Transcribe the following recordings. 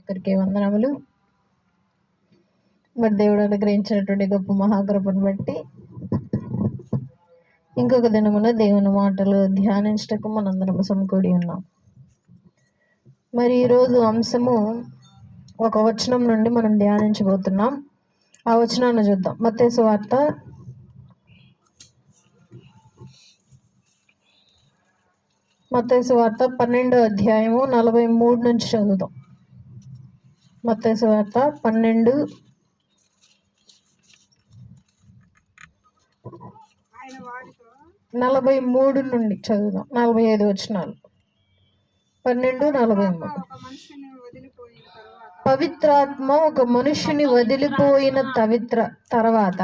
ఒక్కరికి వందనములు. మరి దేవుడు అనుగ్రహించినటువంటి గొప్ప మహాకృపను బట్టి ఇంకొక దినమున దేవుని మాటలు ధ్యానించటకు మనందరం సమకూడి ఉన్నాం. మరి ఈరోజు అంశము ఒక వచనం నుండి మనం ధ్యానించబోతున్నాం. ఆ వచనాన్ని చూద్దాం. మత్తయి సువార్త 12వ అధ్యాయము 43 నుంచి చదువుదాం. మత్తయి సువార్త 12:43 నుండి చదువుదాం. 45 వచనాలు. 12:43. పవిత్రాత్మ ఒక మనుష్యుని వదిలిపోయిన తర్వాత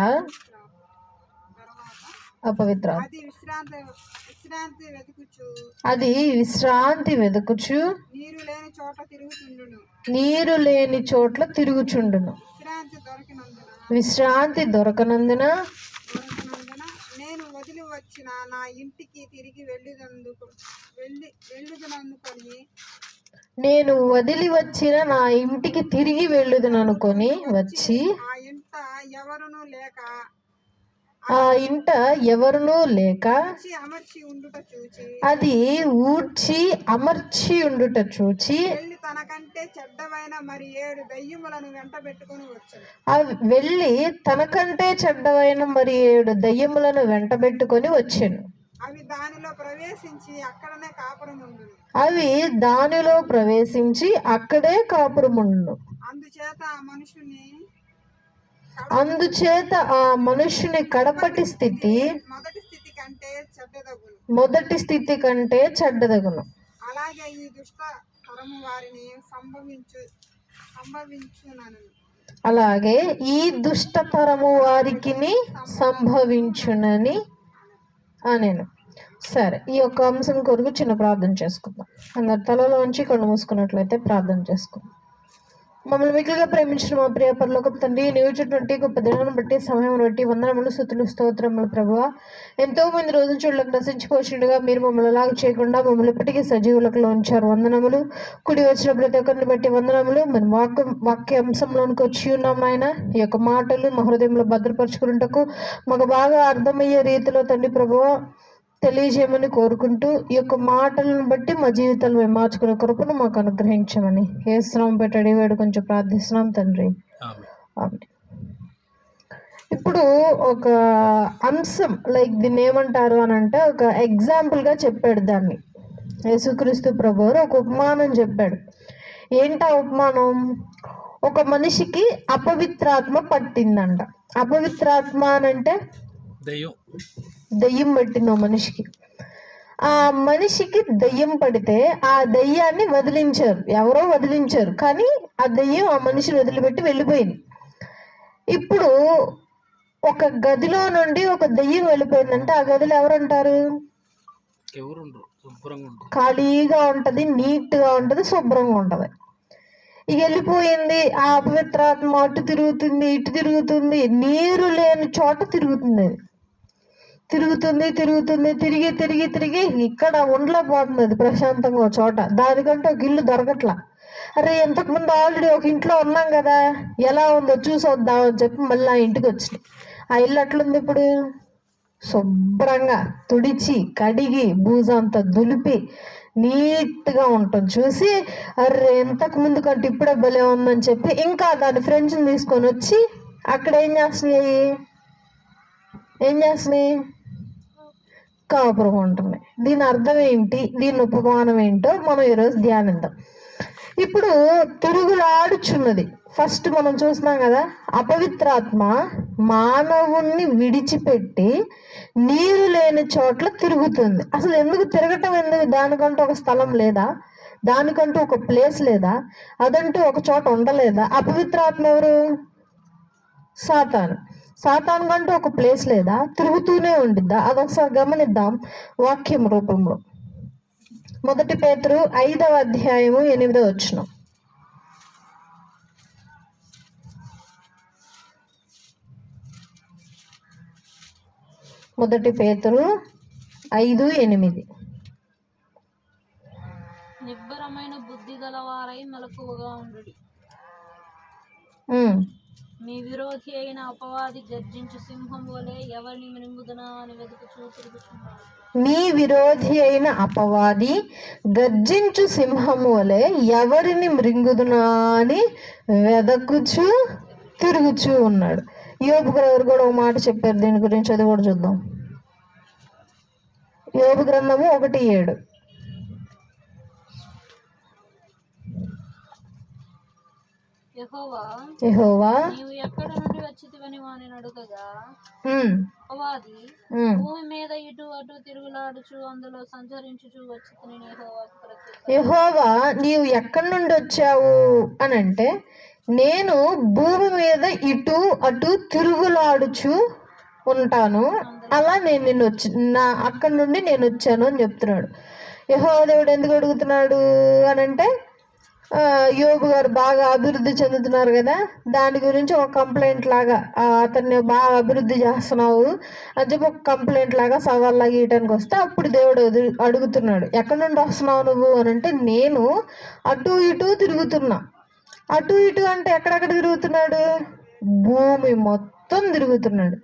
అపవిత్రాత్మ అది విశ్రాంతి వెతుకుచు నీరు లేని చోట్ల తిరుగుచుండును. విశ్రాంతి దొరకనందున నేను వదిలి వచ్చిన నా ఇంటికి తిరిగి వెళ్ళుదుననుకొని వచ్చి ఆ ఇంట ఎవరునూ లేక అది ఊడ్చి అమర్చి ఉండుట చూచి తనకంటే చెడ్డవైన మరి 7 దయ్యములను వెంటబెట్టుకొని వచ్చాను. అవి దానిలో ప్రవేశించి అక్కడే కాపురముండును. అందుచేత ఆ మనుష్యుని కడపటి స్థితి మొదటి స్థితి కంటే చెడ్డదగును. అలాగే ఈ దుష్ట తరము వారికి సంభవించునని నేను. సరే, ఈ యొక్క అంశం కొరకు చిన్న ప్రార్థన చేసుకుందాం. అందరు తలలోంచి కళ్ళు మూసుకున్నట్లయితే ప్రార్థన చేసుకుందాం. మమ్మల్ని మిగిలిగా ప్రేమించిన మా ప్రియ పరలోకపు తండ్రి, నియోజకటువంటి గొప్ప దినాన్ని బట్టి సమయం బట్టి వందనములు స్తుతులు స్తోత్రములు ప్రభువా. ఎంతో మంది రోజుల చూడలకు నశించిపోతుండగా మీరు మమ్మల్ని అలాగ చేయకుండా మమ్మల్ని ఇప్పటికీ సజీవులకు ఉంచారు. వందనములు. కుడి వచ్చిన ప్రతి ఒక్కరిని బట్టి వందనములు. మరి వాక్య అంశంలోనికి వచ్చి ఉన్నాం నాయన. ఈ యొక్క మాటలు మా హృదయంలో భద్రపరుచుకున్నటకు మాకు బాగా అర్థమయ్యే రీతిలో తండ్రి ప్రభువా తెలియజేయమని కోరుకుంటూ ఈ యొక్క మాటలను బట్టి మా జీవితాలు మేము మార్చుకునే కృపను మాకు అనుగ్రహించమని యేసునామమున పెట్టడి వేడు కొంచెం ప్రార్థిస్తున్నాం తండ్రి. ఆమేన్. ఇప్పుడు ఒక అంశం దీన్ని ఏమంటారు అని అంటే ఒక ఎగ్జాంపుల్గా చెప్పాడు. దాన్ని యేసుక్రీస్తు ప్రభువారు ఒక ఉపమానం చెప్పాడు. ఏంటా ఉపమానం? ఒక మనిషికి అపవిత్రాత్మ పట్టిందంట. అపవిత్రాత్మ అని అంటే దెయ్యం పట్టింది ఓ మనిషికి. ఆ మనిషికి దెయ్యం పడితే ఆ దెయ్యాన్ని వదిలించారు. ఎవరో వదిలించారు, కానీ ఆ దెయ్యం ఆ మనిషిని వదిలిపెట్టి వెళ్ళిపోయింది. ఇప్పుడు ఒక గదిలో నుండి ఒక దెయ్యం వెళ్ళిపోయిందంటే ఆ గదిలో ఎవరుంటారు? ఖాళీగా ఉంటది, నీట్గా ఉంటది, శుభ్రంగా ఉంటది. ఇక వెళ్ళిపోయింది. ఆ అపవిత్రాత్మ అటు తిరుగుతుంది, ఇటు తిరుగుతుంది, నీరు లేని చోట తిరుగుతుంది. తిరిగి ఇక్కడ ఉండలేకపోతుంది. అది ప్రశాంతంగా చోట. దానికంటే ఒక ఇల్లు దొరకట్లా. అరే, ఇంతకుముందు ఆల్రెడీ ఒక ఇంట్లో ఉన్నాం కదా, ఎలా ఉందో చూసొద్దామని చెప్పి మళ్ళీ ఆ ఇంటికి వచ్చినాయి. ఆ ఇల్లు అట్లుంది. ఇప్పుడు శుభ్రంగా తుడిచి కడిగి బూజంతా దులిపి నీట్గా ఉంటుంది. చూసి అరే ఇంతకు ముందు కంటే ఇప్పుడే భలే ఉందని చెప్పి ఇంకా దాని ఫ్రెండ్స్ని తీసుకొని వచ్చి అక్కడ ఏం చేస్తున్నాయి? కాపురం ఉంటుంది. దీని అర్థం ఏంటి? దీని ఉపమానం ఏంటో మనం ఈరోజు ధ్యానిద్దాం. ఇప్పుడు తిరుగులాడుచున్నది. ఫస్ట్ మనం చూస్తున్నాం కదా, అపవిత్రాత్మ మానవుణ్ణి విడిచిపెట్టి నీరు లేని చోట్ల తిరుగుతుంది. అసలు ఎందుకు తిరగటం? ఎందుకు? దానికంటూ ఒక స్థలం లేదా? దానికంటూ ఒక ప్లేస్ లేదా? అదంటూ ఒక చోట ఉండలేదా? అపవిత్రాత్మ ఎవరు? సాతాను కంటూ ఒక ప్లేస్ లేదా? తిరుగుతూనే ఉండిద్దా? అదొకసారి గమనిద్దాం వాక్యం రూపంలో. 1 పేతురు 5వ అధ్యాయము 8వ వచనం. 1 పేతురు 5:8. నిబ్బరమైన బుద్ధి గలవారై మెలకువగా ఉండుడి. ఉమ్. మీ విరోధి అయిన అపవాది గర్జించు సింహం వలె ఎవరిని మృంగుదునా అని వెతుకుచూ తిరుగుచున్నాడు. నీ విరోధి అయిన అపవాది గర్జించు సింహము వలె ఎవరిని మృంగుదునా అని వెదకుచు తిరుగుచూ ఉన్నాడు. యోబు గారు కూడా ఒక మాట చెప్పారు దీని గురించి, అది కూడా చూద్దాం. యోబు గ్రంథము 1:7. యెహోవా నీవు ఎక్కడ నుండి వచ్చితివని వాని అడుగగా అపవాది భూమి మీద ఇటు అటు తిరుగులాడుచు అందులో సంచరించుచు వచ్చితిని యెహోవాకు ప్రత్యుత్తరం. యెహోవా నీవు ఎక్కడి నుండి వచ్చావు అని అంటే, నేను భూమి మీద ఇటు అటు తిరుగులాడుచు ఉంటాను, అలా నేను నిన్ను వచ్చి అక్కడి నుండి నేను వచ్చాను అని చెప్తున్నాడు. యెహోవా దేవుడు ఎందుకు అడుగుతున్నాడు అని అంటే, యోబు గారు బాగా అభివృద్ధి చెందుతున్నారు కదా, దాని గురించి ఒక కంప్లైంట్ లాగా, అతన్ని బాగా అభివృద్ధి చేస్తున్నావు అని చెప్పి ఒక కంప్లైంట్ లాగా సవాల్లాగా గీయటానికి వస్తే అప్పుడు దేవుడు అడుగుతున్నాడు, ఎక్కడి నుండి వస్తున్నావు నువ్వు అని అంటే, నేను అటు ఇటు తిరుగుతున్నా. అటు ఇటు అంటే ఎక్కడెక్కడ తిరుగుతున్నాడు? భూమి మొత్తం తిరుగుతున్నాడు.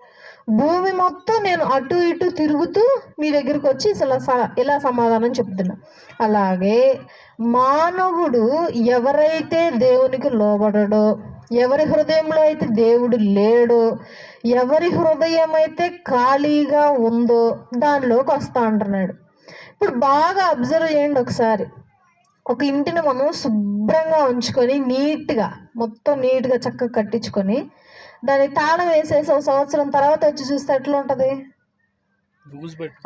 భూమి మొత్తం నేను అటు ఇటు తిరుగుతూ మీ దగ్గరికి వచ్చి ఇలా సమాధానం చెప్తున్నా. అలాగే మానవుడు ఎవరైతే దేవునికి లోబడడో, ఎవరి హృదయంలో అయితే దేవుడు లేడో, ఎవరి హృదయం అయితే ఖాళీగా ఉందో దానిలోకి వస్తా అంటున్నాడు. ఇప్పుడు బాగా అబ్జర్వ్ చేయండి ఒకసారి. ఒక ఇంటిని మనం శుభ్రంగా ఉంచుకొని మొత్తం నీట్గా చక్కగా కట్టించుకొని దానికి తాళం వేసేసి ఒక సంవత్సరం తర్వాత వచ్చి చూస్తే ఎట్లా ఉంటుంది?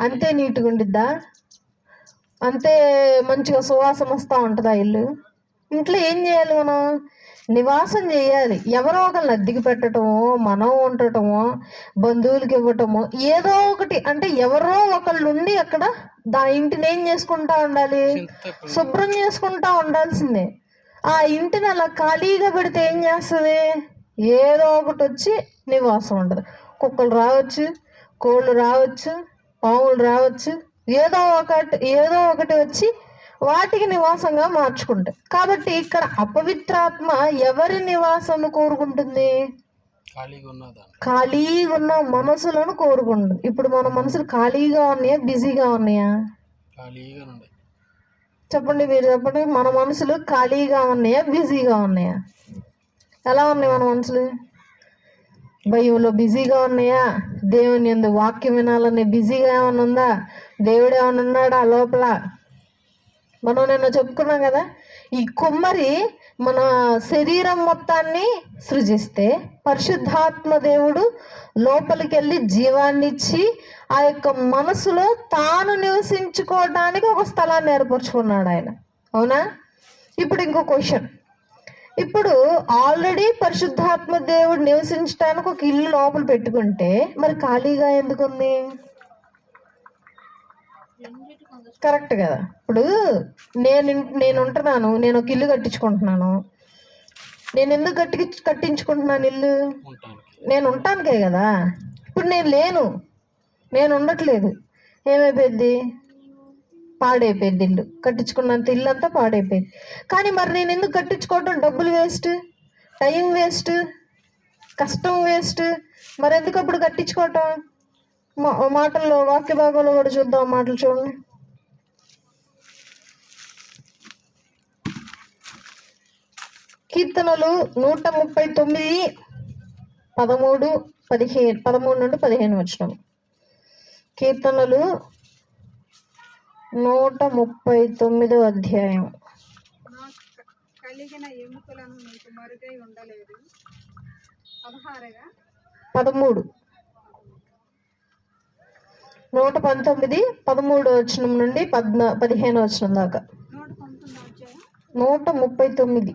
అంతే నీట్గా ఉండిద్దా? అంతే మంచిగా సువాసన వస్తూ ఉంటుందా ఇల్లు? ఇంట్లో ఏం చేయాలి? మనం నివాసం చేయాలి. ఎవరో ఒకరిని అద్దెకి పెట్టడమో, మనం ఉండటమో, బంధువులకి ఇవ్వటమో, ఏదో ఒకటి అంటే ఎవరో ఒకళ్ళు ఉండి అక్కడ ఇంటిని ఏం చేసుకుంటా ఉండాలి? శుభ్రం చేసుకుంటా ఉండాల్సిందే. ఆ ఇంటిని అలా ఖాళీగా పెడితే ఏం చేస్తుంది? ఏదో ఒకటి వచ్చి నివాసం ఉండదు. కుక్కలు రావచ్చు, కోళ్ళు రావచ్చు, పాములు రావచ్చు, ఏదో ఒకటి వచ్చి వాటికి నివాసంగా మార్చుకుంటాయి. కాబట్టి ఇక్కడ అపవిత్రాత్మ ఎవరి నివాసము కోరుకుంటుంది? ఖాళీగా ఉన్న మనసులను కోరుకుంటుంది. ఇప్పుడు మన మనసులు ఖాళీగా ఉన్నాయా, బిజీగా ఉన్నాయా? చెప్పండి, మీరు చెప్పండి. మన మనసులు ఖాళీగా ఉన్నాయా, బిజీగా ఉన్నాయా? ఎలా ఉన్నాయి మన మనసులు? భయంలో బిజీగా ఉన్నాయా? దేవుని యందు వాక్యం వినాలని బిజీగా ఏమైనా ఉందా? దేవుడు ఏమైనా ఉన్నాడా లోపల? మనం నిన్న చెప్పుకున్నాం కదా, ఈ కుమ్మరి మన శరీరం మొత్తాన్ని సృజిస్తే పరిశుద్ధాత్మ దేవుడు లోపలికి వెళ్ళి జీవాన్ని ఇచ్చి ఆ యొక్క మనసులో తాను నివసించుకోవడానికి ఒక స్థలాన్ని ఏర్పరచుకున్నాడు ఆయన. అవునా? ఇప్పుడు ఇంకో క్వశ్చన్. ఇప్పుడు ఆల్రెడీ పరిశుద్ధాత్మ దేవుడు నివసించడానికి ఒక ఇల్లు లోపల పెట్టుకుంటే మరి ఖాళీగా ఎందుకుంది? కరెక్ట్ కదా? ఇప్పుడు నేను ఉంటున్నాను, నేను ఒక ఇల్లు కట్టించుకుంటున్నాను. నేను ఎందుకు కట్టించుకుంటున్నాను ఇల్లు? నేను ఉండటానికే కదా. ఇప్పుడు నేను ఉండట్లేదు, ఏమైపోయింది? పాడైపోయింది ఇల్లు. కట్టించుకున్నంత ఇల్లు అంతా పాడైపోయింది. కానీ మరి నేను ఎందుకు కట్టించుకోవటం? డబ్బులు వేస్ట్, టైం వేస్ట్, కష్టం వేస్ట్. మరి ఎందుకు అప్పుడు కట్టించుకోవటం? మాటల్లో వాక్య భాగంలో కూడా చూద్దాం. మాటలు చూడండి. కీర్తనలు 139 13 నుండి 15 వచనం. కీర్తనలు 139 అధ్యాయం. కలిగిన ఎముకలను నీకు మరుగై ఉండలేదు. 13 119 13 వచనం నుండి 15 వచనం దాకా. 139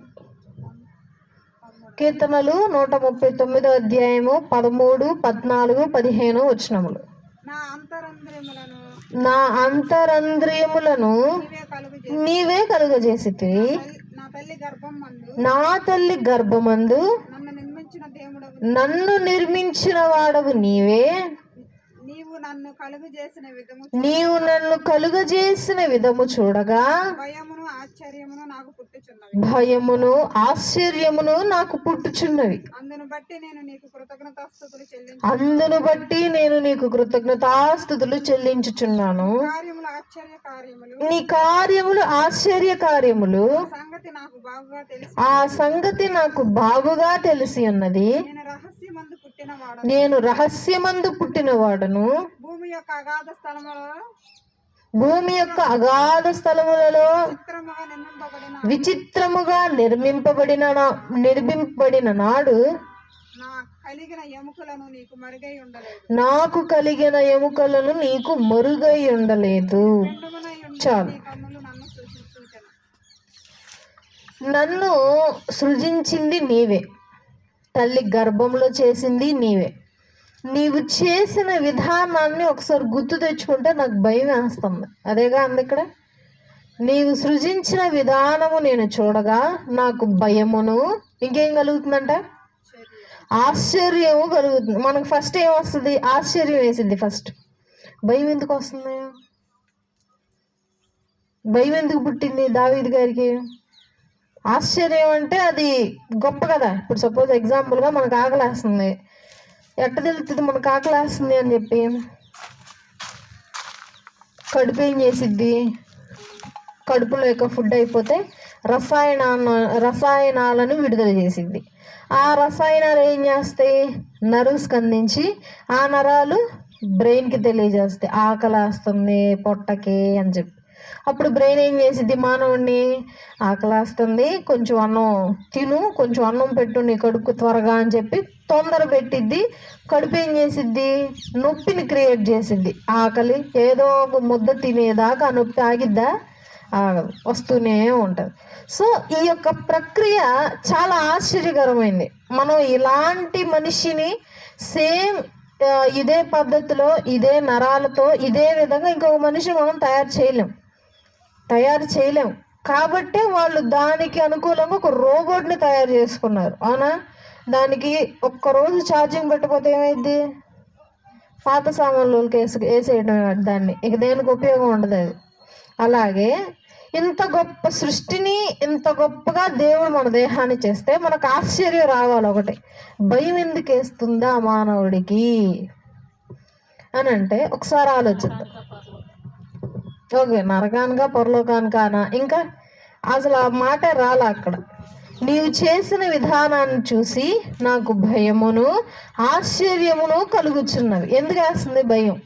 కీర్తనలు 139 అధ్యాయము 13, 14, 15 వచనములు. నా అంతరంద్రియములను నీవే కలుగజేసితివి, నా తల్లి గర్భమందు నన్ను నిర్మించిన వాడవు నీవే, నన్ను కలుగు చేసిన విధము నీవు నన్ను కలుగజేసిన విధము చూడగా భయమును ఆశ్చర్యమును నాకు పుట్టుచున్నవి. భయమును ఆశ్చర్యమును నాకు పుట్టుచున్నవి. అందును బట్టి నేను నీకు కృతజ్ఞతాస్తుతులు అందును బట్టి నేను నీకు కృతజ్ఞతాస్తుతులు చెల్లించుచున్నాను. కార్యములు ఆశ్చర్య కార్యములు నీ కార్యములు ఆశ్చర్య కార్యములు సంగతి నాకు బాగుగా తెలుసు. ఆ సంగతి నాకు బాగుగా తెలిసి ఉన్నది. నేను రహస్యమందు పుట్టినవాడు, నేను రహస్యమందు పుట్టినవాడను. భూమి యొక్క అగాధ స్థలములో భూమి యొక్క అగాధ స్థలములలో చిత్రముగా విచిత్రముగా నిర్మింపబడిన నిర్మింపబడిన నాడు నా కలిగిన ఎముకలను నీకు మరుగై ఉండలేదు. నాకు కలిగిన ఎముకలను నీకు మరుగై ఉండలేదు. పిండమునై ఉండి చాలు. నీ కన్నులు నన్ను సూచించును. నన్ను సృజించింది నీవే, తల్లి గర్భంలో చేసింది నీవే. నీవు చేసిన విధానాన్ని ఒకసారి గుర్తు తెచ్చుకుంటే నాకు భయం వేస్తుంది. అదేగా అంది ఇక్కడ, నీవు సృజించిన విధానము నేను చూడగా నాకు భయమును, ఇంకేం కలుగుతుందంట, ఆశ్చర్యము కలుగుతుంది. మనకు ఫస్ట్ ఏం వస్తుంది? ఆశ్చర్యం వేసింది ఫస్ట్. భయం ఎందుకు వస్తుంది? భయం ఎందుకు పుట్టింది దావీదు గారికి? ఆశ్చర్యం అంటే అది గొప్ప కదా. ఇప్పుడు సపోజ్ ఎగ్జాంపుల్గా మనకు ఆకలేస్తుంది, ఎట్ట తెలుస్తుంది మనకు ఆకలేస్తుంది అని చెప్పి? కడుపు ఏం చేసిద్ది? కడుపులో యొక్క ఫుడ్ అయిపోతే రసాయనాలను విడుదల చేసిద్ది. ఆ రసాయనాలు ఏం చేస్తాయి? నర్వ్స్ అందించి ఆ నరాలు బ్రెయిన్కి తెలియజేస్తాయి ఆకలేస్తుంది పొట్టకి అని చెప్పి. అప్పుడు బ్రెయిన్ ఏం చేసిద్ది? మానవుడిని, ఆకలేస్తుంది, కొంచెం అన్నం తిను, కొంచెం అన్నం పెట్టు నీ కడుపు త్వరగా అని చెప్పి తొందర పెట్టిద్ది. కడుపు ఏం చేసిద్ది? నొప్పిని క్రియేట్ చేసిద్ది. ఆకలి ఏదో ఒక ముద్ద తినేదాకా ఆ నొప్పి ఆగిద్దా? ఆగదు, వస్తూనే ఉంటుంది. సో ఈ యొక్క ప్రక్రియ చాలా ఆశ్చర్యకరమైంది. మనం ఇలాంటి మనిషిని సేమ్ ఇదే పద్ధతిలో, ఇదే నరాలతో, ఇదే విధంగా ఇంకొక మనిషి మనం తయారు చేయలేం. కాబట్టే వాళ్ళు దానికి అనుకూలంగా ఒక రోబోట్ని తయారు చేసుకున్నారు. అవునా? దానికి ఒక్కరోజు ఛార్జింగ్ పెట్టకపోతే ఏమైంది? పాత సామాన్లకి వేసేయడం దాన్ని, ఇక దేనికి ఉపయోగం ఉండదు అది. అలాగే ఇంత గొప్ప సృష్టిని ఇంత గొప్పగా దేవుడు మన దేహాన్ని చేస్తే మనకు ఆశ్చర్యం రావాలి. ఒకటి, భయం ఎందుకు వేస్తుందా మానవుడికి అని అంటే ఒకసారి ఆలోచిద్దాం. ఓకే, నరకానికా పరలోకానికానా? ఇంకా అసలు ఆ మాట రాలా అక్కడ. నీవు చేసిన విధానాన్ని చూసి నాకు భయమును ఆశ్చర్యమును కలుగుచున్నవి. ఎందుకు వేస్తుంది భయం?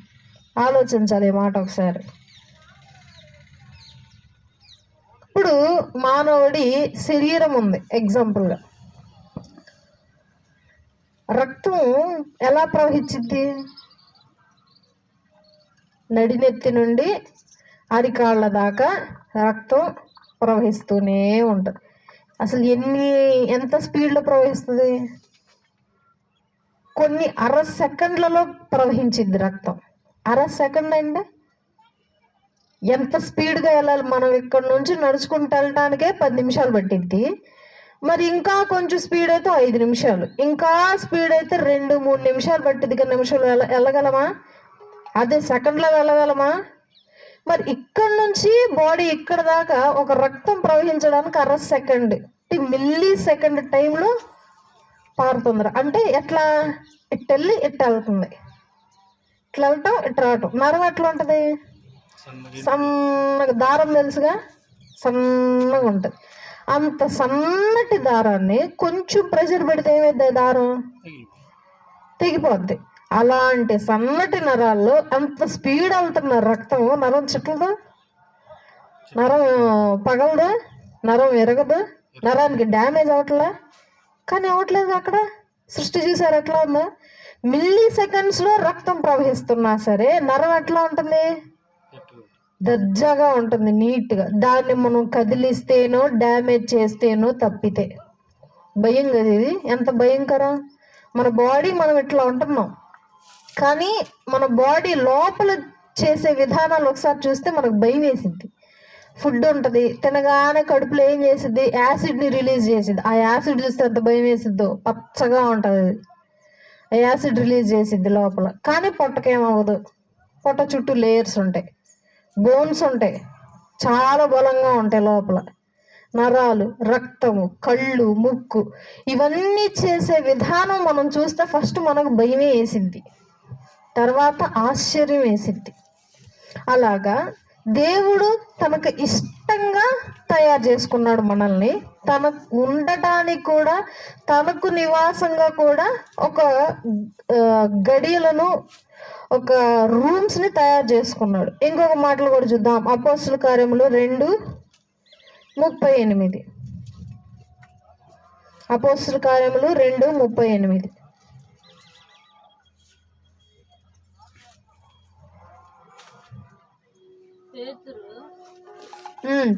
ఆలోచించాలి ఈ మాట ఒకసారి. ఇప్పుడు మానవుడి శరీరం ఉంది, ఎగ్జాంపుల్గా రక్తం ఎలా ప్రవహించింది? నడినెత్తి నుండి అరికాళ్ళ దాకా రక్తం ప్రవహిస్తూనే ఉంటుంది. అసలు ఎంత స్పీడ్లో ప్రవహిస్తుంది? కొన్ని అర సెకండ్లలో ప్రవహించింది రక్తం. అర సెకండ్ అంటే ఎంత స్పీడ్గా వెళ్ళాలి? మనం ఇక్కడ నుంచి నడుచుకుంటూ వెళ్ళటానికే 10 నిమిషాలు పట్టిద్ది. మరి ఇంకా కొంచెం స్పీడ్ అయితే 5 నిమిషాలు, ఇంకా స్పీడ్ అయితే 2-3 నిమిషాలు పట్టిద్ది. కానీ నిమిషాలు వెళ్ళగలమా? అదే సెకండ్లో వెళ్ళగలమా? మరి ఇక్కడ నుంచి బాడీ ఇక్కడ దాకా ఒక రక్తం ప్రవహించడానికి అర సెకండ్, మిల్లీ సెకండ్ టైంలో పారుతుంది. అంటే ఎట్లా? ఇట్టెళ్ళి ఇట్ట వెళ్తుంది, ఇట్లా వెళ్ళటం ఇట్లా రావటం. నరం ఎట్లా ఉంటుంది? సన్నగా, దారం తెలుసుగా, సన్నగా ఉంటుంది. అంత సన్నటి దారాన్ని కొంచెం ప్రెషర్ పెడితే ఏమైంది? దారం తెగిపోద్ది. అలాంటి సన్నటి నరాల్లో అంత స్పీడ్ వెళ్తున్న రక్తం, నరం చుట్టదు, నరం పగలదు, నరం ఎరగదు, నరానికి డ్యామేజ్ అవట్లే. కానీ అవట్లేదు. అక్కడ సృష్టి చూసారు ఎట్లా ఉందో? మిల్లీ సెకండ్స్లో రక్తం ప్రవహిస్తున్నా సరే నరం ఎట్లా ఉంటుంది? దర్జాగా ఉంటుంది, నీట్గా. దాన్ని మనం కదిలిస్తేనో డ్యామేజ్ చేస్తేనో తప్పితే భయం కదా ఇది. ఎంత భయంకరం! మన బాడీ మనం ఇట్లా ఉంటున్నాం, కానీ మన బాడీ లోపల చేసే విధానాలు ఒకసారి చూస్తే మనకు భయం వేసిద్ది. ఫుడ్ ఉంటుంది, తినగానే కడుపులో ఏం చేసిద్ది? యాసిడ్ని రిలీజ్ చేసిద్ది. ఆ యాసిడ్ చూస్తే ఎంత భయం వేసిద్దో, పచ్చగా ఉంటుంది అది. ఆ యాసిడ్ రిలీజ్ చేసిద్ది లోపల, కానీ పొట్టకేమవ్వదు. పొట్ట చుట్టూ లేయర్స్ ఉంటాయి, బోన్స్ ఉంటాయి, చాలా బలంగా ఉంటాయి లోపల, నరాలు, రక్తము, కళ్ళు, ముక్కు, ఇవన్నీ చేసే విధానం మనం చూస్తే ఫస్ట్ మనకు భయమే వేసింది, తర్వాత ఆశ్చర్యం వేసింది. అలాగా దేవుడు తనకు ఇష్టంగా తయారు చేసుకున్నాడు మనల్ని. తనకు ఉండటానికి కూడా, తనకు నివాసంగా కూడా ఒక గడియలను, ఒక రూమ్స్ని తయారు చేసుకున్నాడు. ఇంకొక మాటలు కూడా చూద్దాం. అపోస్తుల కార్యములు 2:38. అపోస్తుల కార్యములు 2:38.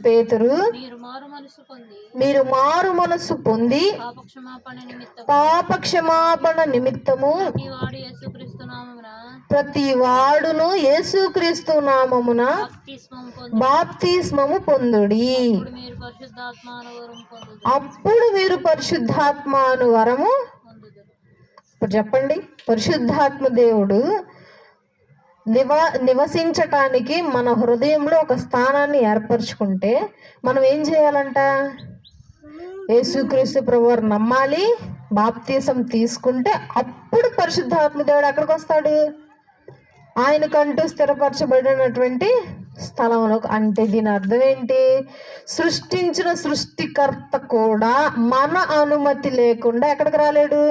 పేతురు, మీరు మారు మనసు పొంది పాప క్షమాపణ నిమిత్తము ప్రతి వాడును యేసుక్రీస్తు నామమున బాప్తిస్మము పొందుడి, అప్పుడు మీరు పరిశుద్ధాత్మను వరము. ఇప్పుడు చెప్పండి, పరిశుద్ధాత్మ దేవుడు నివసించటానికి మన హృదయంలో ఒక స్థానాన్ని ఏర్పరచుకుంటే మనం ఏం చేయాలంట? యేసుక్రీస్తు ప్రభువారు నమ్మాలి, బాప్తీసం తీసుకుంటే అప్పుడు పరిశుద్ధాత్మ దేవుడు ఎక్కడికి వస్తాడు? ఆయనకంటూ స్థిరపరచబడినటువంటి స్థలంలో. అంటే దీని అర్థం ఏంటి? సృష్టించిన సృష్టికర్త కూడా మన అనుమతి లేకుండా ఎక్కడికి రాలేడు.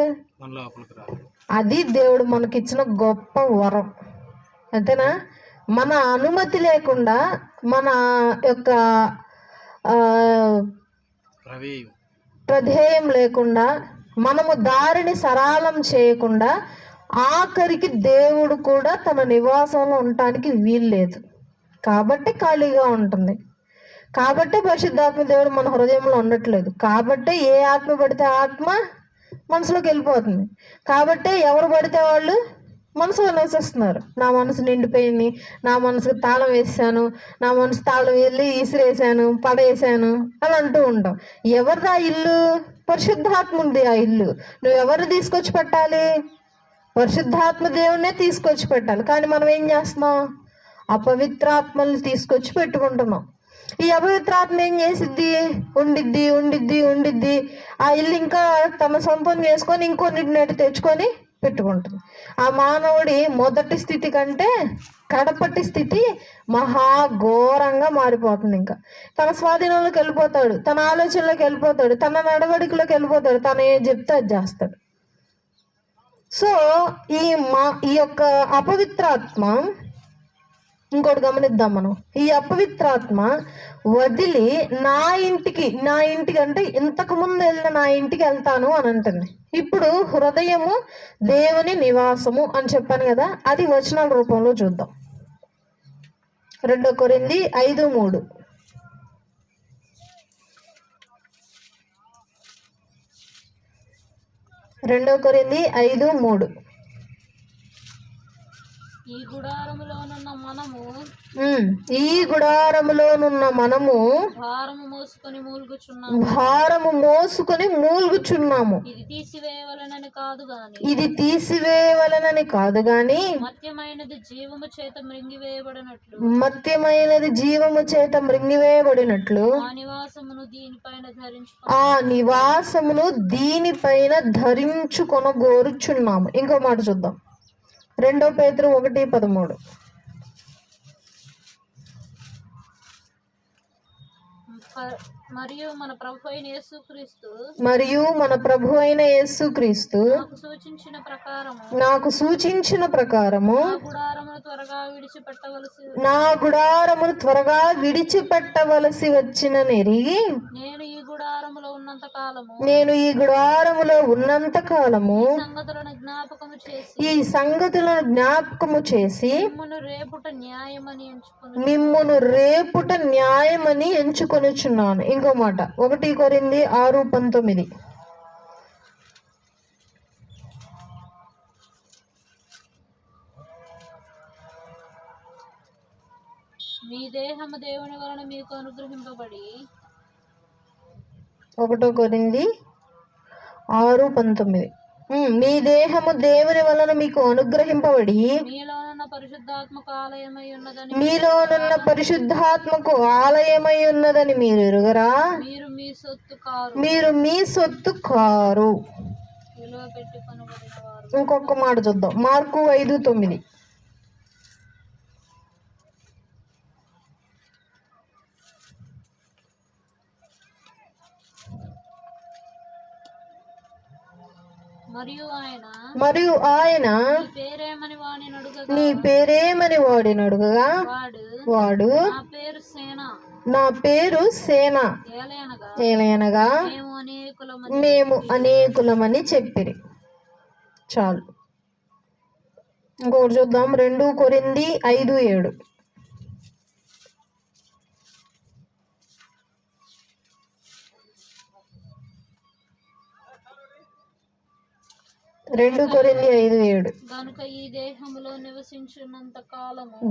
అది దేవుడు మనకిచ్చిన గొప్ప వరం, అంతేనా? మన అనుమతి లేకుండా, మన యొక్క ప్రధేయం లేకుండా, మనము దారిని సరళం చేయకుండా ఆఖరికి దేవుడు కూడా తన నివాసంలో ఉండటానికి వీల్లేదు. కాబట్టి ఖాళీగా ఉంటుంది. కాబట్టి పరిశుద్ధాత్మ దేవుడు మన హృదయంలో ఉండట్లేదు. కాబట్టి ఏ ఆత్మ పడితే ఆత్మ మనసులోకి వెళ్ళిపోతుంది. కాబట్టి ఎవరు పడితే వాళ్ళు మనసులో నివసిస్తున్నారు. నా మనసు నిండిపోయింది, నా మనసుకు తాళం వేసాను, నా మనసు తాళం వెళ్ళి ఇసిరేసాను, పడేసాను అని అంటూ ఉంటాం. ఎవరిది ఆ ఇల్లు? పరిశుద్ధాత్మ ఉంది ఆ ఇల్లు. నువ్వు ఎవరు తీసుకొచ్చి పెట్టాలి? పరిశుద్ధాత్మ దేవుణ్ణే తీసుకొచ్చి పెట్టాలి. కానీ మనం ఏం చేస్తున్నాం? అపవిత్రాత్మల్ని తీసుకొచ్చి పెట్టుకుంటున్నాం. ఈ అపవిత్రాత్మ ఏం చేసిద్ది? ఉండిద్ది ఉండిద్ది ఉండిద్ది. ఆ ఇల్లు ఇంకా తన సొంతం చేసుకొని ఇంకొన్నిటిని తెచ్చుకొని పెట్టుకుంటుంది. ఆ మానవుడి మొదటి స్థితి కంటే కడపటి స్థితి మహాఘోరంగా మారిపోతుంది. ఇంకా తన స్వాధీనంలోకి వెళ్ళిపోతాడు, తన ఆలోచనలోకి వెళ్ళిపోతాడు, తన నడవడికలోకి వెళ్ళిపోతాడు, తను ఏం చెప్తే అది చేస్తాడు. సో ఈ యొక్క అపవిత్రాత్మ, ఇంకోటి గమనిద్దాం మనం. ఈ అపవిత్రాత్మ వదిలి నా ఇంటికి అంటే ఇంతకు ముందు వెళ్ళిన నా ఇంటికి వెళ్తాను అని అంటుంది. ఇప్పుడు హృదయము దేవుని నివాసము అని చెప్పాను కదా, అది వచనాల రూపంలో చూద్దాం. 2 కొరింథీ 5:3. 2 కొరింథీ 5:3. ఈ గుడారములోనున్న మనము భారము మోసుకొని మూల్గుచున్నాము. ఇది తీసివేయవలనని కాదు గాని మత్యమైనది జీవము చేత మృంగివేయబడినట్లు ఆ నివాసమును దీనిపైన ధరించుకొనగోరుచున్నాము. ఇంకో మాట చూద్దాం. 2 పేతురు 1:13. మరియు మన ప్రభు అయిన యేసుక్రీస్తు నాకు సూచించిన ప్రకారము నా గుడారమును త్వరగా విడిచిపెట్టవలసి వచ్చిన నెరిగి నేను ఈ గుడారములో ఉన్నంత కాలము ఈ సంగతులను జ్ఞాపకము చేసి మిమ్మును రేపుట న్యాయమని ఎంచుకొనుచున్నాను. ఇంకో మాట 1 కొరింథీ 6:19. మీ దేహము దేవుని వలన మీకు అనుగ్రహింపబడి 1 కొరింథీ 6:19. మీ దేహము దేవుని వలన మీకు అనుగ్రహింపబడి మీలో ఉన్న పరిశుద్ధాత్మక ఆలయమై ఉన్నదని మీలోనున్న పరిశుద్ధాత్మకు ఆలయమై ఉన్నదని మీరు ఎరుగరా? మీరు మీ సొత్తు కారు, మీరు మీ సొత్తు కారు. విలువ పెట్టి కొనబడిన వారు. ఇంకొక మాట చూద్దాం, మార్కు 5:9. మరియు ఆయన నీ పేరేమని వాడిని అడుగగా వాడు నా పేరు సేన ఏలయనగా మేము అనేకులమని చెప్పిరి. చాలు. ఇంకొకటి చూద్దాం, 2 కొరింథీ 5:7. 2 కొరింథీ 5:7.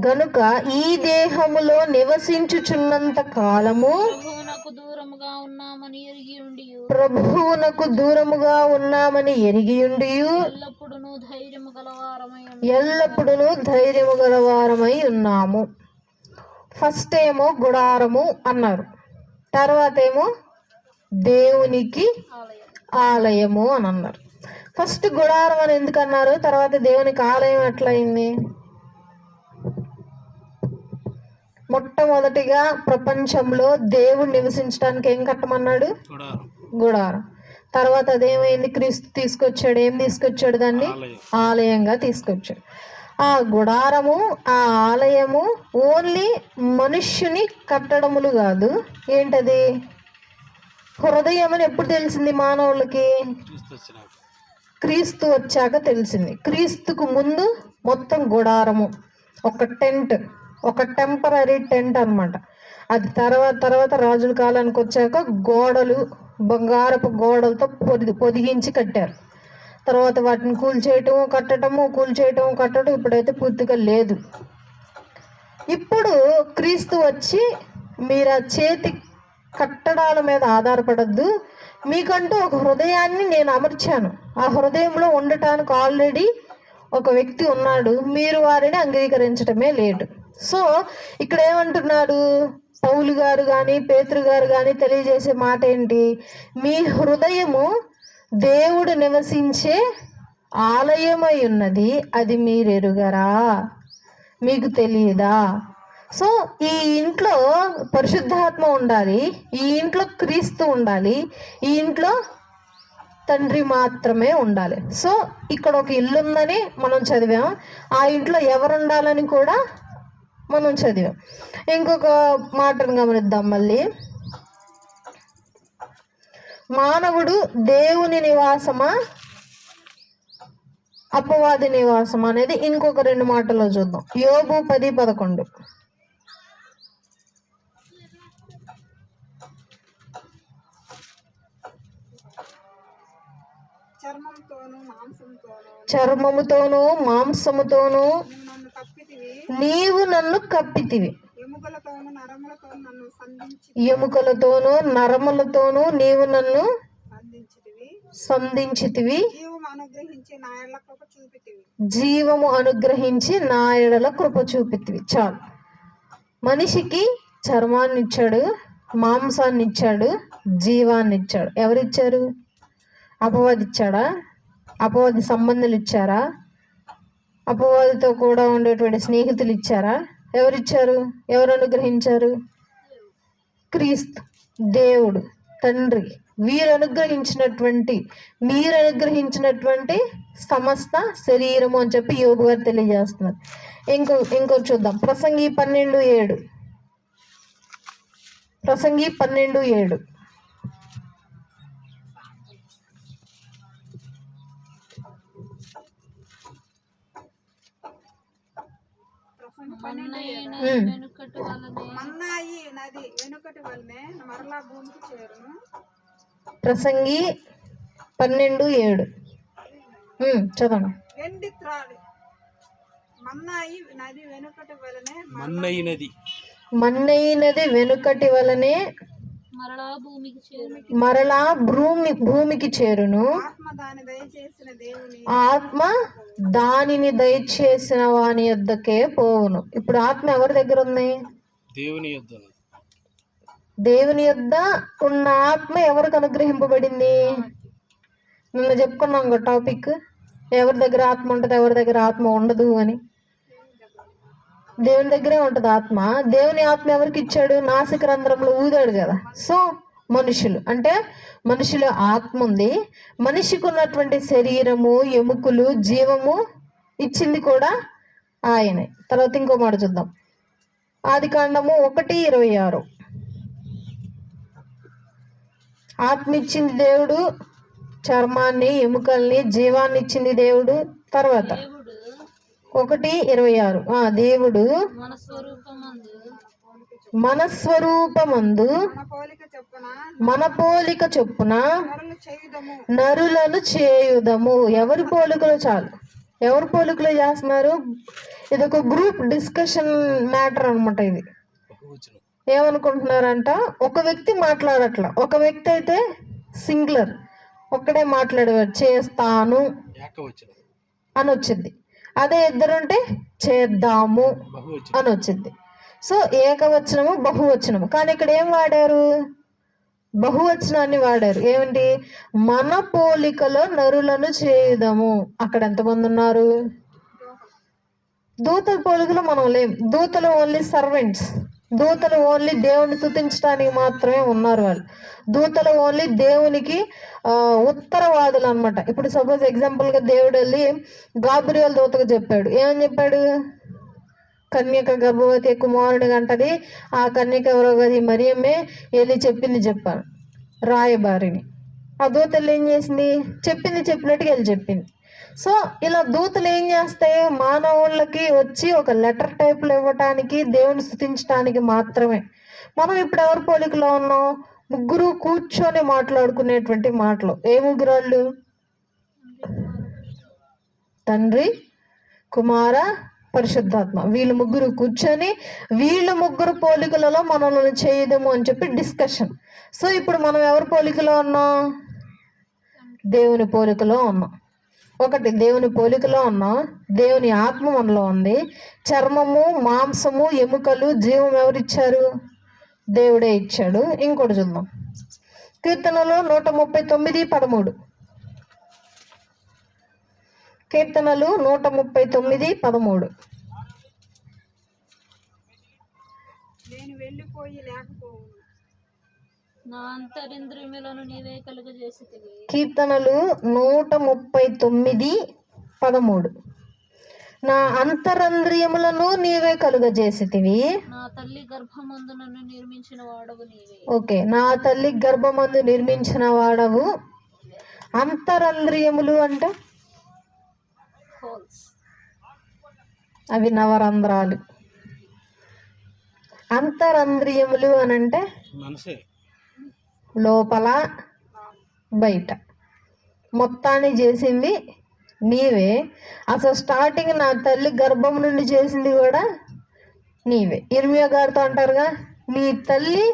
గనుక ఈ దేహములో నివసించుచున్నంత కాలము ప్రభువునకు దూరముగా ఉన్నామని ఎరిగియుండి ఎల్లప్పుడూ ధైర్యము గలవారమై ఉన్నాము. ఫస్ట్ ఏమో గుడారము అన్నారు, తర్వాత ఏమో దేవునికి ఆలయము అని అన్నారు. ఫస్ట్ గుడారం అని ఎందుకు అన్నారు, తర్వాత దేవునికి ఆలయం ఎట్లయింది? మొట్టమొదటిగా ప్రపంచంలో దేవుడు నివసించడానికి ఏం కట్టమన్నాడు? గుడారం. తర్వాత అదేమైంది? క్రీస్తు తీసుకొచ్చాడు. ఏం తీసుకొచ్చాడు? దాన్ని ఆలయంగా తీసుకొచ్చాడు. ఆ గుడారము, ఆ ఆలయము ఓన్లీ మనుష్యుని కట్టడములు కాదు. ఏంటది? హృదయం అని ఎప్పుడు తెలిసింది మానవులకి? క్రీస్తు వచ్చాక తెలిసింది. క్రీస్తుకు ముందు మొత్తం గుడారము, ఒక టెంట్, ఒక టెంపరీ టెంట్ అన్నమాట. అది తర్వాత రాజుల కాలానికి వచ్చాక గోడలు, బంగారపు గోడలతో పొదిగించి కట్టారు. తర్వాత వాటిని కూల్చేయటం కట్టడం ఇప్పుడైతే పూర్తిగా లేదు. ఇప్పుడు క్రీస్తు వచ్చి మీరు ఆ చేతి కట్టడాల మీద ఆధారపడద్దు, మీకంటూ ఒక హృదయాన్ని నేను అమర్చాను, ఆ హృదయంలో ఉండటానికి ఆల్రెడీ ఒక వ్యక్తి ఉన్నాడు, మీరు వారిని అంగీకరించడమే లేటు. సో ఇక్కడ ఏమంటున్నాడు పౌలు గారు కానీ పేతురు గారు కానీ తెలియజేసే మాట ఏంటి? మీ హృదయము దేవుడు నివసించే ఆలయమై ఉన్నది, అది మీరు ఎరుగరా? మీకు తెలియదా? సో ఈ ఇంట్లో పరిశుద్ధాత్మ ఉండాలి, ఈ ఇంట్లో క్రీస్తు ఉండాలి, ఈ ఇంట్లో తండ్రి మాత్రమే ఉండాలి. సో ఇక్కడ ఒక ఇల్లు ఉందని మనం చదివాం, ఆ ఇంట్లో ఎవరు ఉండాలని కూడా మనం చదివాం. ఇంకొక మాటను గమనిద్దాం మళ్ళీ. మానవుడు దేవుని నివాసమా అపవాది నివాసం అనేది ఇంకొక 2 మాటల్లో చూద్దాం. యోబు 10:11. చర్మముతోను మాంసముతోను నీవు నన్ను కప్పితివి, ఎముకలతోను నరములతోను నీవు నన్ను సంధించితివి, జీవము అనుగ్రహించి నా ఎడల కృప చూపితివి. చాలు. మనిషికి చర్మాన్ని ఇచ్చాడు, మాంసాన్ని ఇచ్చాడు, జీవాన్ని ఇచ్చాడు. ఎవరిచ్చారు? అపవాది ఇచ్చాడా? అపవాది సంబంధాలు ఇచ్చారా? అపవాదితో కూడా ఉండేటువంటి స్నేహితులు ఇచ్చారా? ఎవరిచ్చారు? ఎవరు అనుగ్రహించారు? క్రీస్తు, దేవుడు, తండ్రి, మీరు అనుగ్రహించినటువంటి సమస్త శరీరము అని చెప్పి యోబు గారు తెలియజేస్తున్నారు. ఇంకో చూద్దాం, ప్రసంగి 12:7. ప్రసంగి 12:7. ప్రసంగి 12:7 చదవండి. మన్నయినది వెనుకటి వలనే మరలా భూమికి చేరును, ఆత్మ దాని దయచేసిన దేవుని ఆత్మ దానిని దయచేసిన వాని యొద్దకే పోవును. ఇప్పుడు ఆత్మ ఎవరి దగ్గర ఉంది? దేవుని యొద్ద దేవుని యొద్ద ఉన్న ఆత్మ ఎవరికి అనుగ్రహింపబడింది? నిన్న చెప్పుకున్నాం కదా టాపిక్, ఎవరి దగ్గర ఆత్మ ఉంటుంది, ఎవరి దగ్గర ఆత్మ ఉండదు అని. దేవుని దగ్గరే ఉంటుంది ఆత్మ. దేవుని ఆత్మ ఎవరికి ఇచ్చాడు? నాసిక రంధ్రంలో ఊదాడు కదా. సో మనుషులు అంటే మనిషిలో ఆత్మ ఉంది. మనిషికి ఉన్నటువంటి శరీరము, ఎముకలు, జీవము ఇచ్చింది కూడా ఆయనే. తర్వాత ఇంకో మాట చూద్దాం. ఆదికాండము 1:26. ఆత్మ ఇచ్చింది దేవుడు, చర్మాన్ని, ఎముకల్ని, జీవాన్ని ఇచ్చింది దేవుడు. తర్వాత 1:26. దేవుడు మన స్వరూపమందు మన పోలిక చొప్పున నరులను చేయుదము. ఎవరి పోలికలు? చాలు, ఎవరి పోలికలు చేస్తున్నారు? ఇది ఒక గ్రూప్ డిస్కషన్ మ్యాటర్ అనమాట. ఇది బహువచనం. ఏమనుకుంటున్నారంట, ఒక వ్యక్తి మాట్లాడట్లా. ఒక వ్యక్తి అయితే సింగులర్, ఒక్కడే మాట్లాడేవాడు. చేస్తాను ఏకవచనం అని వచ్చింది. అదే ఇద్దరుంటే చేద్దాము బహువచనం అని వచ్చింది. సో ఏకవచనము, బహువచనము. కానీ ఇక్కడ ఏం వాడారు? బహువచనాన్ని వాడారు. ఏమండి? మన పోలికలో నరులను చేయుదము. అక్కడ ఎంతమంది ఉన్నారు? దూతల పోలికలో మనం లేం. దూతలు ఓన్లీ సర్వెంట్స్. దూతలు ఓన్లీ దేవుని స్తుతించడానికి మాత్రమే ఉన్నారు. వాళ్ళు దూతలు ఓన్లీ దేవునికి ఉత్తరవాదులు అనమాట. ఇప్పుడు సపోజ్ ఎగ్జాంపుల్గా దేవుడు వెళ్ళి గాబ్రియల్ దూతకు చెప్పాడు. ఏమని చెప్పాడు? కన్యక గర్భవతి కుమారుడు అంటది, ఆ కన్యక ఎవరో గది మరియమ్మే, వెళ్ళి చెప్పింది చెప్పాను రాయబారిని. ఆ దూతలు ఏం చేసింది? చెప్పింది చెప్పినట్టుగా వెళ్ళి చెప్పింది. సో ఇలా దూతలు ఏం చేస్తాయి? మానవుళ్ళకి వచ్చి ఒక లెటర్ టైప్లో ఇవ్వటానికి, దేవుని స్తుతించడానికి మాత్రమే. మనం ఇప్పుడు ఎవరి పోలికలో ఉన్నాం? ముగ్గురు కూర్చొని మాట్లాడుకునేటువంటి మాటలు. ఏ ముగ్గురు వాళ్ళు? తండ్రి, కుమార, పరిశుద్ధాత్మ. వీళ్ళు ముగ్గురు కూర్చొని వీళ్ళు ముగ్గురు పోలికలలో మనల్ని చేయదము అని చెప్పి డిస్కషన్. సో ఇప్పుడు మనం ఎవరి పోలికలో ఉన్నాం? దేవుని పోలికలో ఉన్నాం. ఒకటి, దేవుని పోలికలో ఉన్నాం. దేవుని ఆత్మ మనలో ఉంది. చర్మము, మాంసము, ఎముకలు, జీవం ఎవరిచ్చారు? దేవుడే ఇచ్చాడు. ఇంకోటి చూద్దాం. కీర్తనలు 139:13. కీర్తనలు 139:13. నేను వెళ్ళిపోయి లేకపోవు నా అంతరింద్రియములను నీవే కలుగజేసితివి. కీర్తనలు 139:13. నా అంతరంద్రియములను నీవే కలుగజేసితివి. నా తల్లి గర్భమందు నన్ను నిర్మించిన వాడవు నీవే. ఓకే, నా తల్లి గర్భమందు నిర్మించిన వాడవు. అంతరంద్రియములు అంటే హోల్స్. అవి నవరంధ్రాలు. అంతరంద్రియములు అని అంటే మనసే. లోపల బయట మొత్తాన్ని చేసింది నీవే. అసలు స్టార్టింగ్ నా తల్లి గర్భం నుండి చేసింది కూడా నీవే. ఇర్మియా గారితో అంటారుగా, నీ తల్లి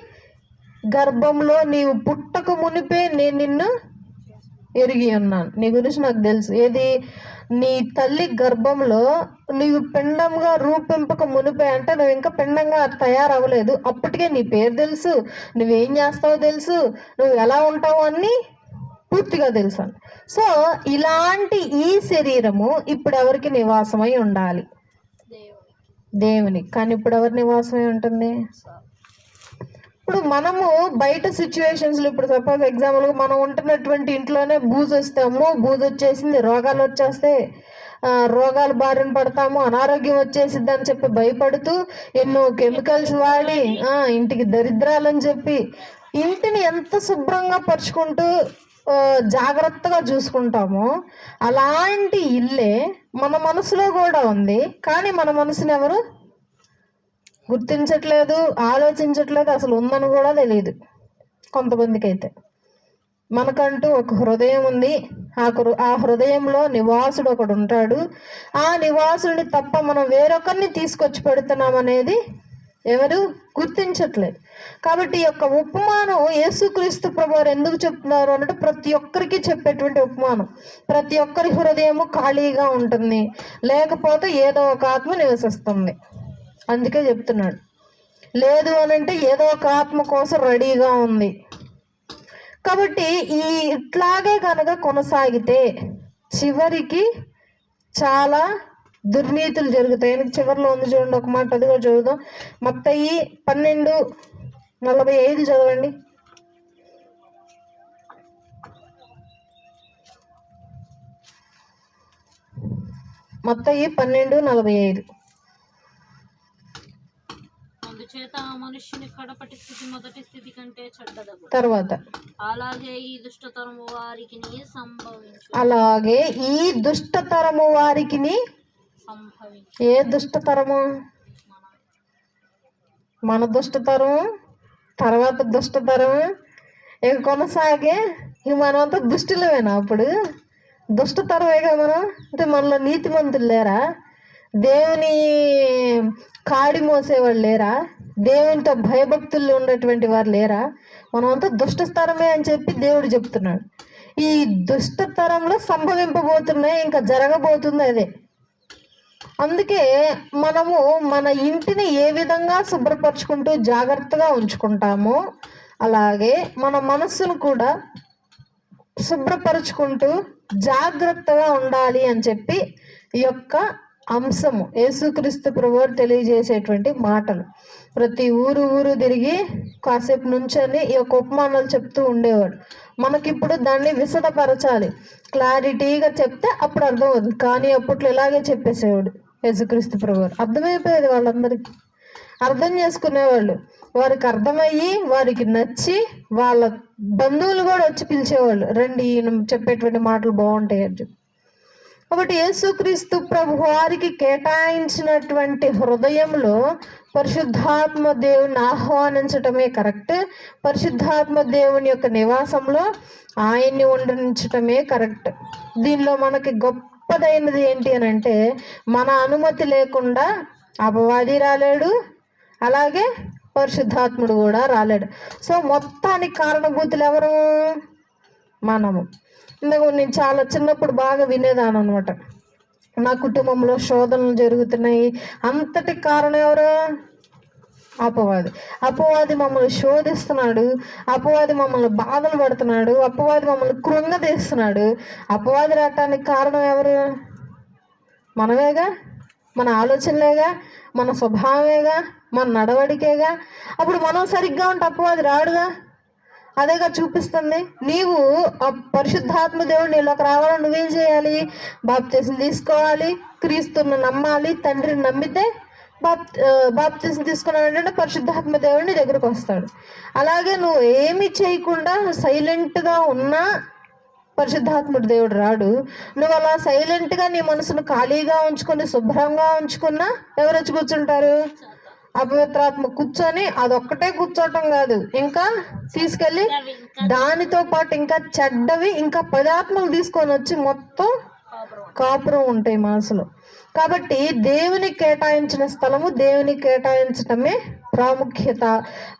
గర్భంలో నీవు పుట్టక మునిపే నేను నిన్ను ఎరిగి ఉన్నాను. నీ గురించి నాకు తెలుసు. ఏది? నీ తల్లి గర్భంలో నీవు పిండంగా రూపింపక మునిపే అంటే నువ్వు ఇంకా పిండంగా తయారవ్వలేదు. అప్పటికే నీ పేరు తెలుసు, నువ్వేం చేస్తావో తెలుసు, నువ్వు ఎలా ఉంటావు అని పూర్తిగా తెలుసు. సో ఇలాంటి ఈ శరీరము ఇప్పుడు ఎవరికి నివాసమై ఉండాలి? దేవుని. కానీ ఇప్పుడు ఎవరి నివాసమై ఉంటుంది? ఇప్పుడు మనము బయట సిచ్యువేషన్స్లో, ఇప్పుడు సపోజ్ ఎగ్జాంపుల్గా మనం ఉంటున్నటువంటి ఇంట్లోనే బూజు వస్తాము, బూజు వచ్చేసింది, రోగాలు వచ్చేస్తే రోగాలు బారిన పడతాము, అనారోగ్యం వచ్చేసిద్ది అని చెప్పి భయపడుతూ ఎన్నో కెమికల్స్ వాడి ఇంటికి దరిద్రాలని చెప్పి ఇంటిని ఎంత శుభ్రంగా పరుచుకుంటూ జాగ్రత్తగా చూసుకుంటామో అలాంటి ఇల్లే మన మనసులో కూడా ఉంది. కానీ మన మనసుని ఎవరు గుర్తించట్లేదు, ఆలోచించట్లేదు, అసలు ఉందని కూడా తెలియదు కొంతమందికి. అయితే మనకంటూ ఒక హృదయం ఉంది. ఆ హృదయంలో నివాసుడు ఒకడు ఉంటాడు. ఆ నివాసుడిని తప్ప మనం వేరొకరిని తీసుకొచ్చి పెడుతున్నాం అనేది ఎవరు గుర్తించట్లేదు. కాబట్టి ఈ యొక్క ఉపమానం యేసుక్రీస్తు ప్రభువారు ఎందుకు చెప్తున్నారు అంటే ప్రతి ఒక్కరికి చెప్పేటువంటి ఉపమానం. ప్రతి ఒక్కరి హృదయము ఖాళీగా ఉంటుంది, లేకపోతే ఏదో ఒక ఆత్మ నివసిస్తుంది. అందుకే చెప్తున్నాడు. లేదు అని అంటే ఏదో ఒక ఆత్మ కోసం రెడీగా ఉంది. కాబట్టి ఇట్లాగే కనుక కొనసాగితే చివరికి చాలా దుర్నీతులు జరుగుతాయి. చివరిలో ఉంది చూడండి ఒక మాట, అది కూడా చదువుదాం. మత్తయి 12:45 చదవండి. మత్తయి 12:45. అందుచేత ఆ మనుష్యుని కడపటి స్థితి మొదటి స్థితి కంటే చెడ్డదగు. తర్వాత అలాగే ఈ దుష్టతరము వారికి సంభవించు. అలాగే ఈ దుష్టతరము వారికి ఏ దుష్టతరము? మన దుష్టతరం, తర్వాత దుష్టతరం, ఇక కొనసాగే ఇక మనమంతా దుష్టులమేనా? అప్పుడు దుష్టతరమేగా మనం. అంటే మనలో నీతిమంతులు లేరా? దేవుని కాడి మోసేవాళ్ళు లేరా? దేవునితో భయభక్తుల్లో ఉన్నటువంటి వారు లేరా? మనమంతా దుష్టతరమే అని చెప్పి దేవుడు చెప్తున్నాడు. ఈ దుష్టతరంలో సంభవింపబోతున్నాయి, ఇంకా జరగబోతుంది అదే. అందుకే మనము మన ఇంటిని ఏ విధంగా శుభ్రపరచుకుంటూ జాగ్రత్తగా ఉంచుకుంటామో అలాగే మన మనస్సును కూడా శుభ్రపరచుకుంటూ జాగ్రత్తగా ఉండాలి అని చెప్పి ఈ యొక్క అంశము యేసుక్రీస్తు ప్రభువారు తెలియజేసేటువంటి మాటలు. ప్రతి ఊరు తిరిగి కాసేపు నుంచొని ఈ యొక్క ఉపమానాలు చెప్తూ ఉండేవాడు. మనకిప్పుడు దాన్ని విశదపరచాలి, క్లారిటీగా చెప్తే అప్పుడు అర్థం అవుతుంది. కానీ అప్పట్లో ఇలాగే చెప్పేసేవాడు యేసుక్రీస్తు ప్రభువారు. అర్థమైపోయేది, వాళ్ళందరికీ అర్థం చేసుకునేవాళ్ళు. వారికి అర్థమయ్యి వారికి నచ్చి వాళ్ళ బంధువులు కూడా వచ్చి పిలిచేవాళ్ళు, రండి ఈయన చెప్పేటువంటి మాటలు బాగుంటాయి అని చెప్పి. కాబట్టి యేసుక్రీస్తు ప్రభు వారికి కేటాయించినటువంటి హృదయంలో పరిశుద్ధాత్మ దేవుని ఆహ్వానించటమే కరెక్ట్. పరిశుద్ధాత్మ దేవుని యొక్క నివాసంలో ఆయన్ని ఉండనించటమే కరెక్ట్. దీనిలో మనకి గొప్పదైనది ఏంటి అని అంటే, మన అనుమతి లేకుండా అపవాది రాలేడు, అలాగే పరిశుద్ధాత్ముడు కూడా రాలేడు. సో మొత్తానికి కారణభూతులు ఎవరు? మనము. ఇందుకు నేను చాలా చిన్నప్పుడు బాగా వినేదాను అనమాట. నా కుటుంబంలో శోధనలు జరుగుతున్నాయి, అంతటి కారణం ఎవరు? అపవాది. అపవాది మమ్మల్ని శోధిస్తున్నాడు, అపవాది మమ్మల్ని బాధలు పడుతున్నాడు, అపవాది మమ్మల్ని కృంగదీస్తున్నాడు. అపవాది రావటానికి కారణం ఎవరు? మనమేగా, మన ఆలోచనలేగా, మన స్వభావమేగా, మన నడవడికేగా. అప్పుడు మనం సరిగ్గా ఉంటే అపవాది రాడుగా. అదేగా చూపిస్తుంది. నీవు ఆ పరిశుద్ధాత్మ దేవుడు నీలోకి రావాలని నువ్వేం చేయాలి? బాప్తిసం తీసుకోవాలి, క్రీస్తుని నమ్మాలి. తండ్రిని నమ్మితే బాప్తిసం తీసుకున్నావు ఏంటంటే పరిశుద్ధాత్మ దేవుడు నీ దగ్గరకు వస్తాడు. అలాగే నువ్వు ఏమి చేయకుండా సైలెంట్గా ఉన్నా పరిశుద్ధాత్ముడు దేవుడు రాడు. నువ్వు అలా సైలెంట్గా నీ మనసును ఖాళీగా ఉంచుకొని శుభ్రంగా ఉంచుకున్నా ఎవరు వచ్చి కూర్చుంటారు? అపవిత్రాత్మ కూర్చొని అదొక్కటే కూర్చోవటం కాదు, ఇంకా తీసుకెళ్ళి దానితో పాటు ఇంకా చెడ్డవి ఇంకా పదార్థాలు తీసుకొని వచ్చి మొత్తం కాపురం ఉంటాయి మనసులో. కాబట్టి దేవునికి కేటాయించిన స్థలము దేవునికి కేటాయించటమే ప్రాముఖ్యత,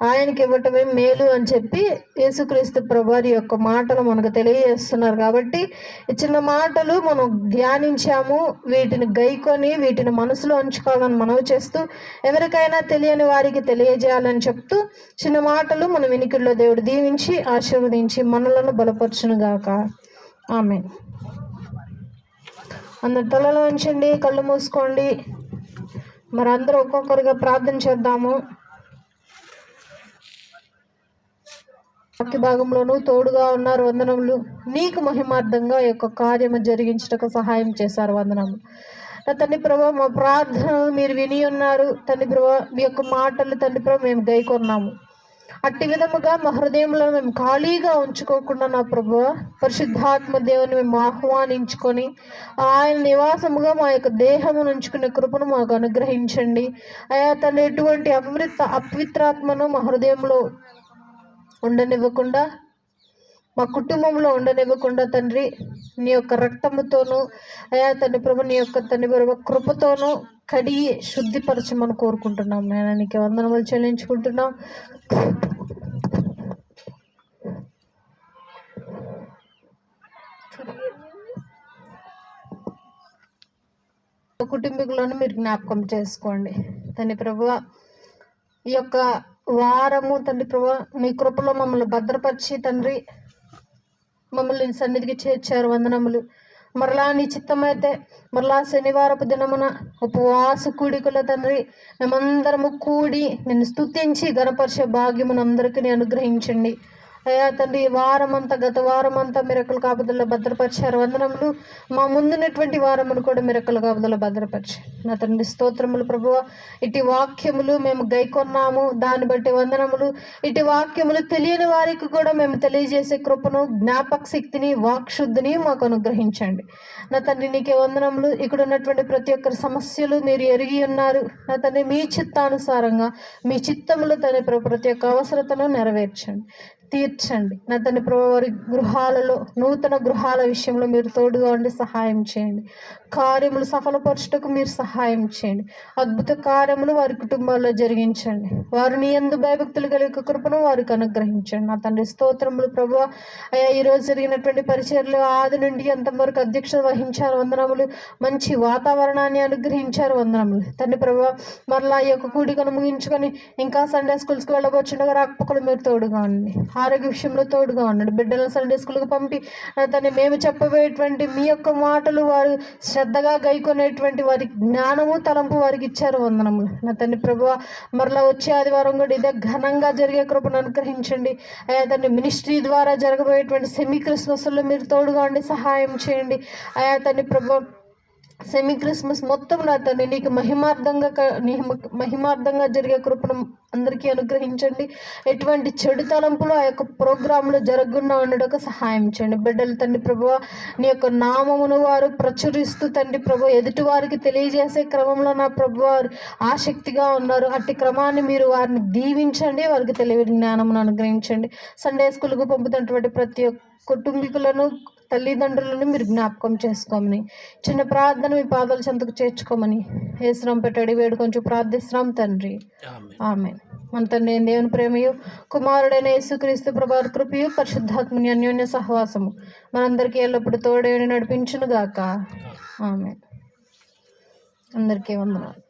ఆయనకి ఇవ్వటమే మేలు అని చెప్పి యేసుక్రీస్తు ప్రభువారి యొక్క మాటలు మనకు తెలియజేస్తున్నారు. కాబట్టి ఈ చిన్న మాటలు మనం ధ్యానించాము, వీటిని గైకొని వీటిని మనసులో ఉంచుకోవాలని మనవి చేస్తూ, ఎవరికైనా తెలియని వారికి తెలియజేయాలని చెప్తూ చిన్న మాటలు మన వినికిడిలో దేవుడు దీవించి ఆశీర్వదించి మనలను బలపరచునుగాక. ఆమేన్. అందరు తలలో ఉంచండి, కళ్ళు మూసుకోండి. మరి అందరూ ఒక్కొక్కరుగా ప్రార్థన చేద్దాము. వాక్య భాగంలోనూ తోడుగా ఉన్నారు, వందనములు. నీకు మహిమార్థంగా ఈ యొక్క కార్యము జరిగించటకు సహాయం చేశారు, వందనములు. తండ్రి ప్రభా, మా ప్రార్థన మీరు విని ఉన్నారు తండ్రి ప్రభా. మీ యొక్క మాటలు తండ్రి ప్రభా మేము గైకొన్నాము. అట్టి విధముగా మా హృదయంలో మేము ఖాళీగా ఉంచుకోకుండా నా ప్రభువా, పరిశుద్ధాత్మ దేవుని మేము ఆహ్వానించుకొని ఆయన నివాసముగా మా యొక్క దేహము ఉంచుకునే కృపను మాకు అనుగ్రహించండి అయా తండ్రి. ఎటువంటి అపవిత్రాత్మను మా హృదయంలో ఉండనివ్వకుండా మా కుటుంబంలో ఉండనివ్వకుండా తండ్రి నీ యొక్క రక్తముతోనూ అయా తండ్రి ప్రభు నీ యొక్క తండ్రి ప్రభు కృపతోనూ కడిగి శుద్ధిపరచమని కోరుకుంటున్నాం. నేను నీకు వందనములు చెల్లించుకుంటున్నాం. కుటుంబీకులను మీరు జ్ఞాపకం చేసుకోండి తండ్రి ప్రభువా. ఈ యొక్క వారము తండ్రి ప్రభువా మీ కృపలో మమ్మల్ని భద్రపరిచి తండ్రి మమ్మల్ని నీ సన్నిధికి చేర్చారు. వందనములు. మరలా నీ చిత్తమైతే మరలా శనివారపు దినమున ఉపవాస కూడికలో తండ్రి మేమందరము కూడి నిన్ను స్తుతించి గణపరిచే భాగ్యమును అందరికీ అనుగ్రహించండి. అయ్యా తండ్రి గత వారం అంతా మిరకల కాపుదల్లో భద్రపరిచారు. వందనములు. మా ముందున్నటువంటి వారమును కూడా మిరకల కాపుదల్లో భద్రపరిచారు. నా తండ్రి స్తోత్రములు ప్రభువ. ఇటు వాక్యములు మేము గైకొన్నాము, దాన్ని బట్టి వందనములు. ఇటు వాక్యములు తెలియని వారికి కూడా మేము తెలియజేసే కృపను, జ్ఞాపక శక్తిని, వాక్శుద్ధిని మాకు అనుగ్రహించండి. నా తండ్రి నీకే వందనములు. ఇక్కడ ఉన్నటువంటి ప్రతి ఒక్కరి సమస్యలు మీరు ఎరిగి ఉన్నారు. నా తండ్రి మీ చిత్తానుసారంగా మీ చిత్తములు తండ్రి ప్రతి ఒక్క అవసరతను నెరవేర్చండి, తీర్చండి. నా తండ్రి ప్రభు వారి గృహాలలో నూతన గృహాల విషయంలో మీరు తోడుగా ఉండి సహాయం చేయండి. కార్యములు సఫలపరచుటకు మీరు సహాయం చేయండి. అద్భుత కార్యములు వారి కుటుంబాల్లో జరిగించండి. వారు నీ యందు భయభక్తులు కలిగే కృపను వారికి అనుగ్రహించండి. నా తండ్రి స్తోత్రములు ప్రభువా. అయ్యా ఈరోజు జరిగినటువంటి పరిచర్లు ఆది నుండి అంతవరకు అధ్యక్షత వహించారు. వందనములు. మంచి వాతావరణాన్ని అనుగ్రహించారు. వందనములు తండ్రి ప్రభువా. మరలా ఈ యొక్క కూడికను ముగించుకొని ఇంకా సండే స్కూల్స్కి వెళ్ళబోచుండగా రాకపోకలు మీరు తోడుగా ఉండండి. ఆరోగ్య విషయంలో తోడుగా ఉండండి. బిడ్డలను సండే స్కూల్కి పంపి తను మేము చెప్పబోయేటువంటి మీ యొక్క మాటలు వారు శ్రద్ధగా గైకొనేటువంటి వారి జ్ఞానము తలంపు వారికి ఇచ్చారు. వందనములు. నా తండ్రి ప్రభువా. మరలా వచ్చే ఆదివారం కూడా ఇదే ఘనంగా జరిగే కృపను అనుగ్రహించండి. అయా తండ్రి మినిస్ట్రీ ద్వారా జరగబోయేటువంటి సెమీ క్రిస్మస్లో మీరు తోడుగా ఉండి సహాయం చేయండి. అయా తండ్రి ప్రభువా సెమీ క్రిస్మస్ మొత్తం నా తండ్రి నీకు మహిమార్థంగా జరిగే కృపను అందరికీ అనుగ్రహించండి. ఎటువంటి చెడు తలంపులు ఆ యొక్క ప్రోగ్రాంలో జరగకుండా ఉండడానికి సహాయం చేయండి. బిడ్డలు తండ్రి ప్రభువా నీ యొక్క నామమును వారు ప్రచురిస్తూ తండ్రి ప్రభు ఎదుటి వారికి తెలియజేసే క్రమంలో నా ప్రభు వారు ఆసక్తిగా ఉన్నారు. అట్టి క్రమాన్ని మీరు వారిని దీవించండి. వారికి తెలివి జ్ఞానమును అనుగ్రహించండి. సండే స్కూల్కు పంపుతున్నటువంటి ప్రతి ఒక్క కుటుంబీకులను తల్లిదండ్రులను మీరు జ్ఞాపకం చేసుకోమని చిన్న ప్రార్థన మీ పాదాల చెంతకు చేర్చుకోమని యేసునామం పెట్టడి వేడుకొంచు ప్రార్థిస్తున్నాం తండ్రి. ఆమేన్. మన తండ్రి దేవుని ప్రేమయు కుమారుడైన యేసుక్రీస్తు ప్రభువారి కృపయు పరిశుద్ధాత్మని అన్యోన్య సహవాసము మనందరికీ ఎల్లప్పుడూ తోడేని నడిపించును గాక. ఆమేన్. అందరికీ వందనాలు.